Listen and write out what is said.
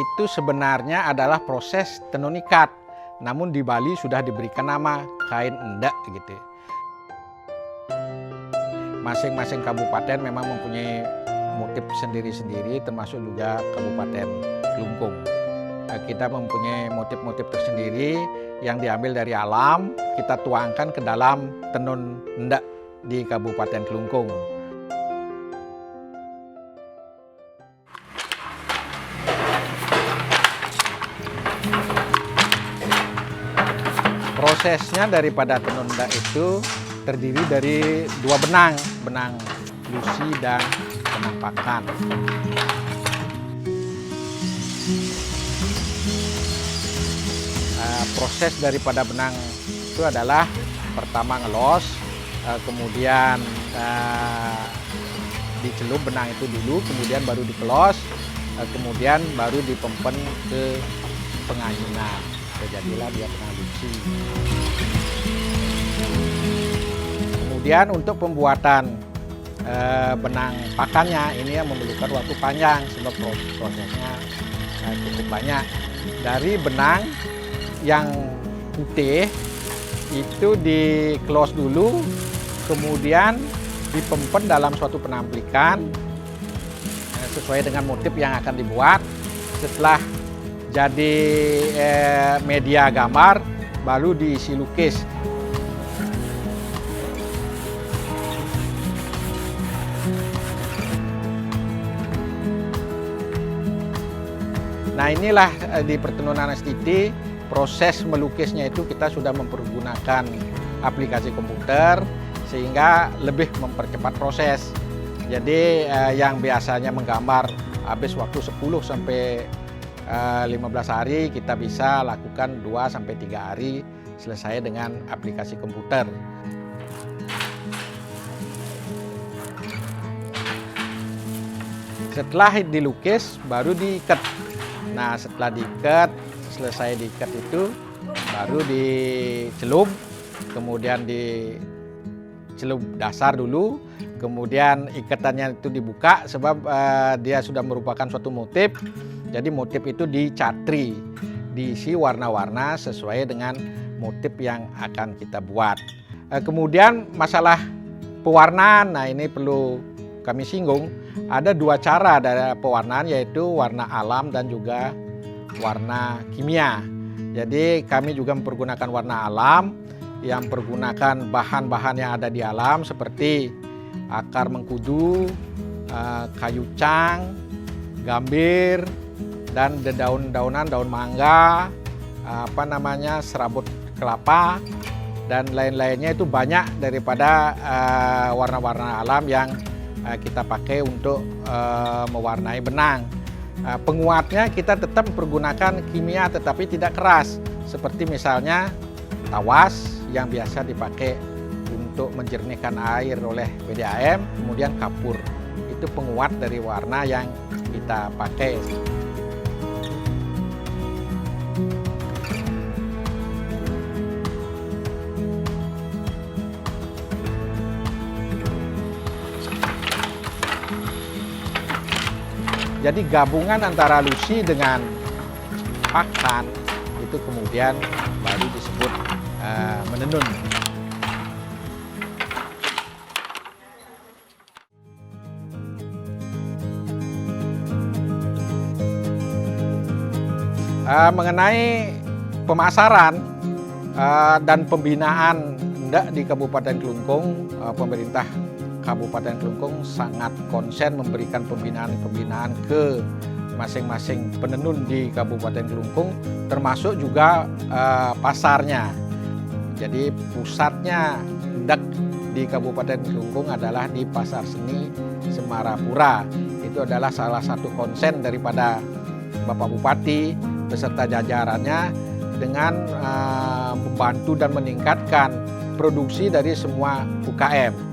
itu sebenarnya adalah proses tenun ikat. Namun di Bali sudah diberikan nama kain endak gitu. Masing-masing kabupaten memang mempunyai motif sendiri-sendiri, termasuk juga Kabupaten Kelungkung. Kita mempunyai motif-motif tersendiri yang diambil dari alam, kita tuangkan ke dalam tenun endak di Kabupaten Kelungkung. Prosesnya daripada tenun endak itu terdiri dari dua benang, benang lusi dan benang pakan. Proses daripada benang itu adalah pertama ngelos, kemudian dicelup benang itu dulu, kemudian baru dikelos, kemudian baru dipempen ke penganyunan. Jadilah dia benang lusi. Kemudian untuk pembuatan benang pakannya ini yang memerlukan waktu panjang sebab prosesnya cukup banyak. Dari benang yang putih itu dikelos dulu, kemudian dipempen dalam suatu penamplikan sesuai dengan motif yang akan dibuat. Setelah jadi media gambar, baru diisi lukis. Nah, inilah di pertenunan STT, proses melukisnya itu kita sudah mempergunakan aplikasi komputer sehingga lebih mempercepat proses. Jadi yang biasanya menggambar habis waktu 10 sampai 15 hari, kita bisa lakukan 2 sampai 3 hari selesai dengan aplikasi komputer. Setelah dilukis baru diikat. Nah, setelah diikat, selesai diikat itu baru dicelup, kemudian dicelup dasar dulu, kemudian ikatannya itu dibuka sebab dia sudah merupakan suatu motif. Jadi motif itu dicatri, diisi warna-warna sesuai dengan motif yang akan kita buat. Kemudian masalah pewarnaan, nah ini perlu kami singgung. Ada dua cara dari pewarnaan, yaitu warna alam dan juga warna kimia. Jadi kami juga mempergunakan warna alam yang mempergunakan bahan-bahan yang ada di alam seperti akar mengkudu, kayu cang, gambir, dan daun-daunan, daun mangga, serabut kelapa, dan lain-lainnya. Itu banyak daripada warna-warna alam yang kita pakai untuk mewarnai benang. Penguatnya kita tetap mempergunakan kimia tetapi tidak keras, seperti misalnya tawas yang biasa dipakai untuk menjernihkan air oleh PDAM, kemudian kapur. Itu penguat dari warna yang kita pakai. Jadi gabungan antara lusi dengan pakan itu kemudian baru disebut menenun. Mengenai pemasaran dan pembinaan endak di Kabupaten Kelungkung, pemerintah Kabupaten Kelungkung sangat konsen memberikan pembinaan ke masing-masing penenun di Kabupaten Kelungkung, termasuk juga pasarnya. Jadi pusatnya endak di Kabupaten Kelungkung adalah di Pasar Seni Semarapura. Itu adalah salah satu konsen daripada Bapak Bupati beserta jajarannya dengan membantu dan meningkatkan produksi dari semua UKM.